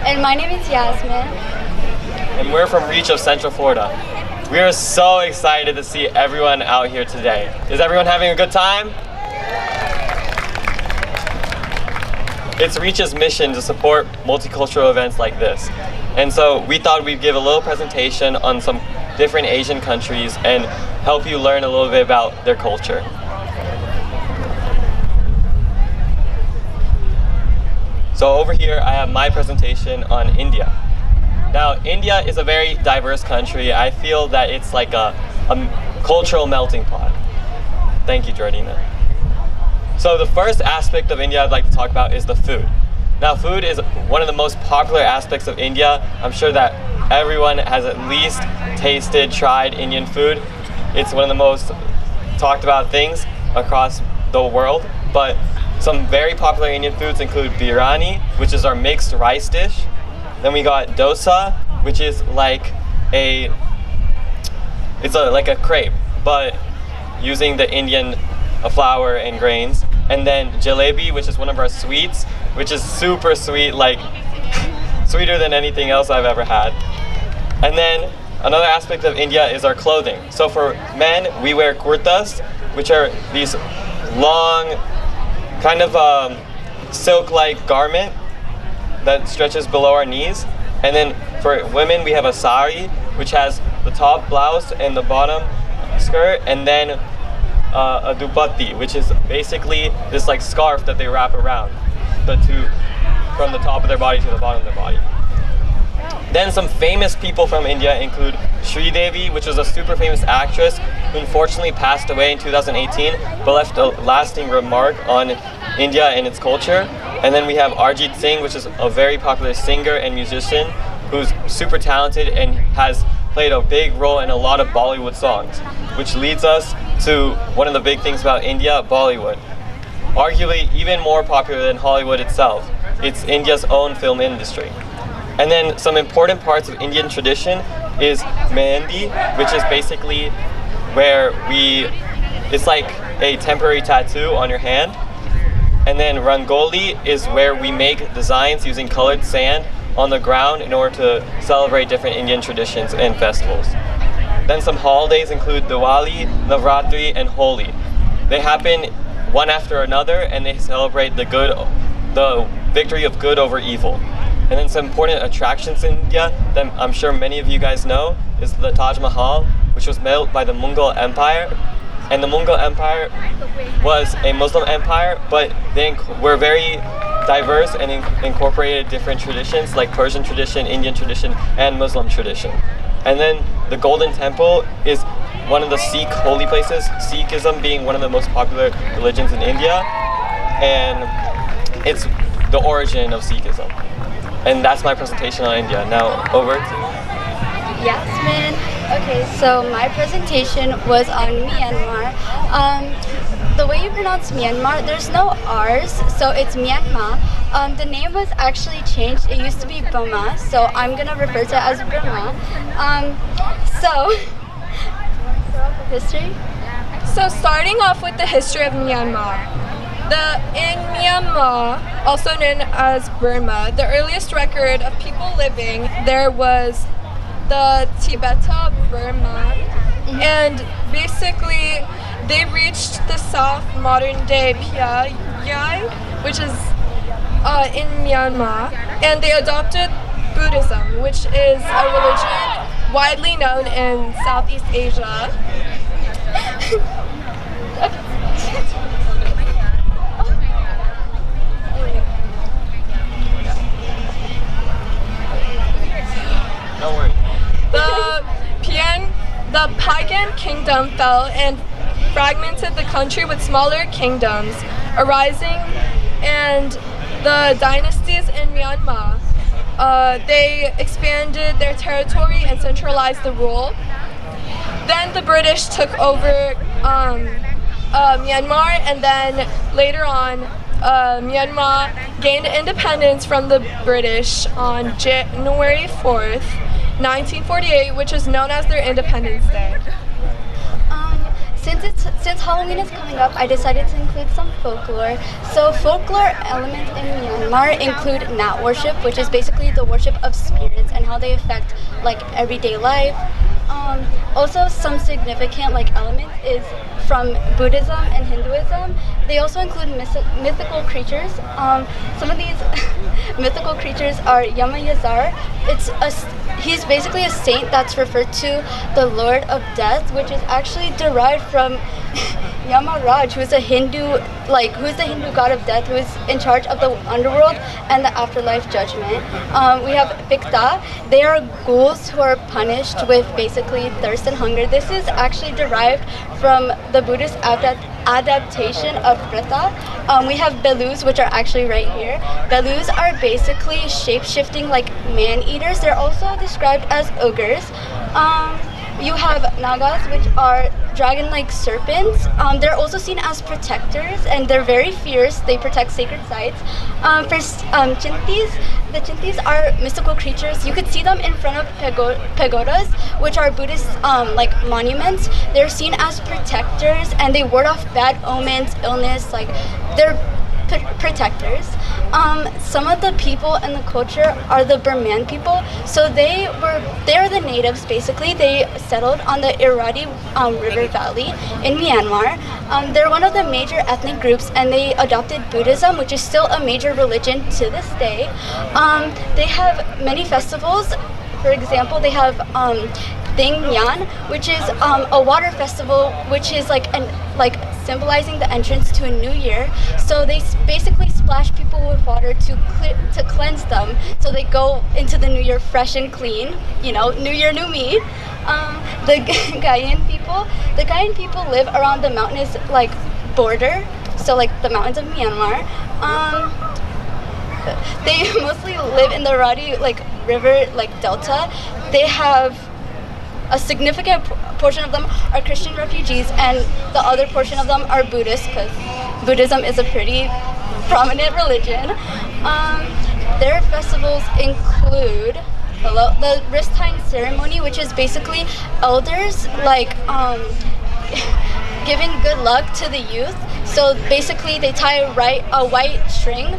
And my name is Yasmin. And we're from Reach of Central Florida. We are so excited to see everyone out here today. Is everyone having a good time? It's Reach's mission to support multicultural events like this. And so we thought we'd give a little presentation on some different Asian countries and help you learn a little bit about their culture. So over here I have my presentation on India. Now India is a very diverse country. I feel that it's like a cultural melting pot. Thank you, Jordina. So the first aspect of India I'd like to talk about is the food. Now food is one of the most popular aspects of India. I'm sure that everyone has at least tasted, tried Indian food. It's one of the most talked about things across the world. But some very popular Indian foods include biryani, which is our mixed rice dish. Then we got dosa, which is like a crepe, but using the Indian flour and grains. And then jalebi, which is one of our sweets, which is super sweet, like sweeter than anything else I've ever had. And then another aspect of India is our clothing. So for men, we wear kurtas, which are these long, kind of silk-like garment that stretches below our knees. And then for women, we have a sari, which has the top blouse and the bottom skirt, and then a dupatti, which is basically this like scarf that they wrap around from the top of their body to the bottom of their body. Then some famous people from India include Sridevi, which was a super famous actress who unfortunately passed away in 2018, but left a lasting remark on India and its culture. And then we have Arjit Singh, which is a very popular singer and musician who's super talented and has played a big role in a lot of Bollywood songs, which leads us to one of the big things about India, Bollywood. Arguably even more popular than Hollywood itself. It's India's own film industry. And then some important parts of Indian tradition is Mehendi, which is basically where it's like a temporary tattoo on your hand. And then Rangoli is where we make designs using colored sand on the ground in order to celebrate different Indian traditions and festivals. Then some holidays include Diwali, Navratri, and Holi. They happen one after another and they celebrate the victory of good over evil. And then some important attractions in India that I'm sure many of you guys know is the Taj Mahal, which was built by the Mughal Empire. And the Mughal Empire was a Muslim empire, but they were very diverse and incorporated different traditions like Persian tradition, Indian tradition, and Muslim tradition. And then the Golden Temple is one of the Sikh holy places, Sikhism being one of the most popular religions in India, and it's the origin of Sikhism. And that's my presentation on India. Now over to Yasmin. Okay, so my presentation was on Myanmar. The way you pronounce Myanmar, there's no R's, so it's Myanmar. The name was actually changed. It used to be Burma, so I'm gonna refer to it as Burma. History? So starting off with the history of Myanmar. In Myanmar, also known as Burma, the earliest record of people living there was the Tibeto-Burma, and basically they reached the south modern-day Pyongyang, which is in Myanmar, and they adopted Buddhism, which is a religion widely known in Southeast Asia. Don't worry. The pagan kingdom fell and fragmented the country with smaller kingdoms arising, and the dynasties in Myanmar, they expanded their territory and centralized the rule. Then the British took over Myanmar, and then later on Myanmar gained independence from the British on January 4th, 1948, which is known as their Independence Day. Since Halloween is coming up, I decided to include some folklore. So folklore elements in Myanmar include Nat worship, which is basically the worship of spirits and how they affect like everyday life. Also, some significant like elements is from Buddhism and Hinduism. They also include mythical creatures. Some of these mythical creatures are Yama Yazar. He's basically a saint that's referred to the Lord of Death, which is actually derived from Yamaraj, who's the Hindu god of death, who is in charge of the underworld and the afterlife judgment. We have Pikta. They are ghouls who are punished with basically thirst and hunger. This is actually derived from the Buddhist adaptation of Prita. We have Belus, which are actually right here. Belus are basically shape-shifting like man-eaters. They're also described as ogres. You have Nagas, which are dragon-like serpents. They're also seen as protectors, and they're very fierce. They protect sacred sites. Chintis, the Chintis are mystical creatures. You could see them in front of pagodas, which are Buddhist like monuments. They're seen as protectors, and they ward off bad omens, illness. Like they're protectors. Some of the people and the culture are the Burman people. So they're the natives basically. They settled on the Irrawaddy River Valley in Myanmar. They're one of the major ethnic groups, and they adopted Buddhism, which is still a major religion to this day. They have many festivals. For example, they have Ding Nyan, which is a water festival, which is like symbolizing the entrance to a new year. So they basically splash people with water to cleanse them, so they go into the new year fresh and clean. You know, new year, new me. The Gaian people live around the mountainous like border, so like the mountains of Myanmar. They mostly live in the Irrawaddy like river like delta. They have a significant portion of them are Christian refugees, and the other portion of them are Buddhist, because Buddhism is a pretty prominent religion. Their festivals include the wrist tying ceremony, which is basically elders like giving good luck to the youth. So basically they tie a white string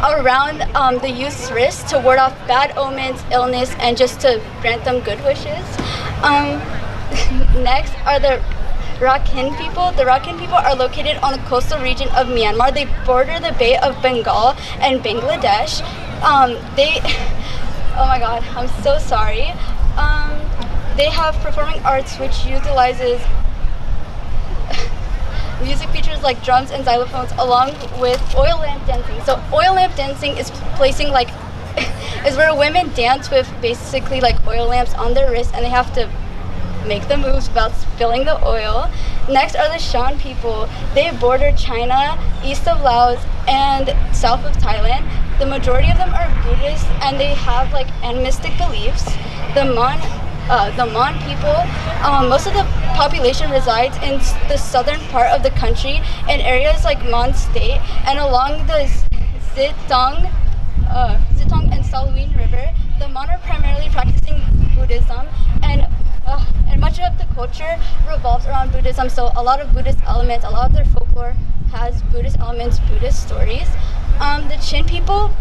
around the youth's wrist to ward off bad omens, illness, and just to grant them good wishes. Next are the Rakhine people. The Rakhine people are located on the coastal region of Myanmar. They border the Bay of Bengal and Bangladesh. Oh my god, I'm so sorry. They have performing arts which utilizes music features like drums and xylophones along with oil lamp dancing. So oil lamp dancing is placing like is where women dance with basically like oil lamps on their wrists, and they have to make the moves without spilling the oil. Next are the Shan people. They border China, east of Laos, and south of Thailand. The majority of them are Buddhist, and they have like animistic beliefs. The Mon people, most of the population resides in the southern part of the country in areas like Mon State and along the Zitong and Salween River. The Mon are primarily practicing Buddhism, and much of the culture revolves around Buddhism. So a lot of Buddhist elements, a lot of their folklore has Buddhist elements, Buddhist stories. The Chin people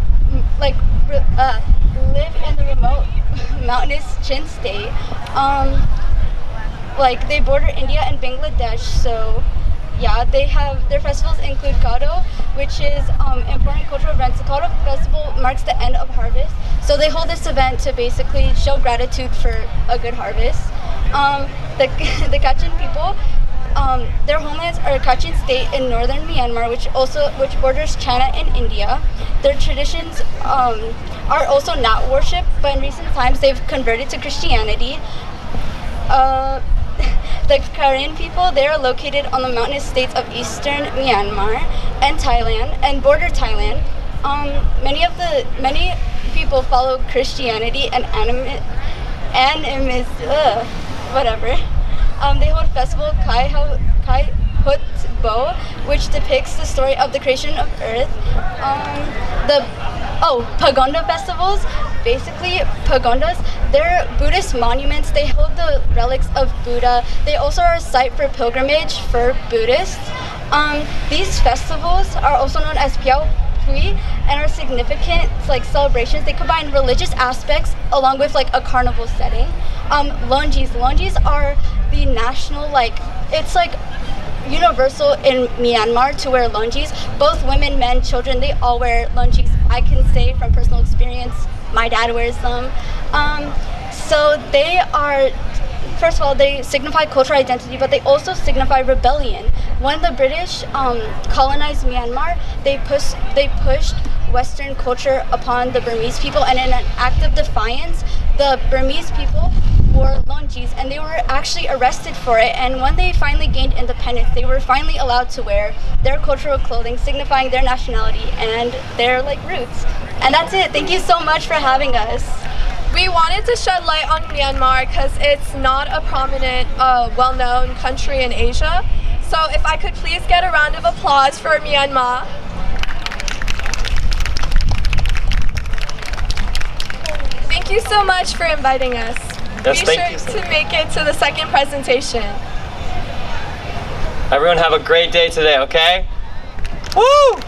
live in the remote mountainous Chin state. They border India and Bangladesh, so yeah, their festivals include Kado, which is important cultural events. The Kado festival marks the end of harvest, so they hold this event to basically show gratitude for a good harvest. The Kachin people, their homelands are Kachin State in northern Myanmar, which borders China and India. Their traditions are also Nat worship, but in recent times they've converted to Christianity. The Karen people, they are located on the mountainous states of eastern Myanmar and Thailand and border Thailand. Many people follow Christianity and they hold festival Kai Hut Bo, which depicts the story of the creation of Earth. Oh, pagoda festivals. Basically, pagodas, they're Buddhist monuments. They hold the relics of Buddha. They also are a site for pilgrimage for Buddhists. These festivals are also known as Piao Pui and are significant like celebrations. They combine religious aspects along with like a carnival setting. Lonjis are the national it's like universal in Myanmar to wear lonjis. Both women, men, children, they all wear lonjis. I can say from personal experience, my dad wears them. So they are, first of all, they signify cultural identity, but they also signify rebellion. When the British colonized Myanmar, they pushed Western culture upon the Burmese people, and in an act of defiance, the Burmese people wore lonjis, and they were actually arrested for it. And when they finally gained independence, they were finally allowed to wear their cultural clothing, signifying their nationality and their roots. And that's it. Thank you so much for having us. We wanted to shed light on Myanmar because it's not a prominent, well-known country in Asia. So if I could please get a round of applause for Myanmar. Thank you so much for inviting us. Yes, Be thank you sure so to make it to the second presentation. Everyone have a great day today, okay? Woo!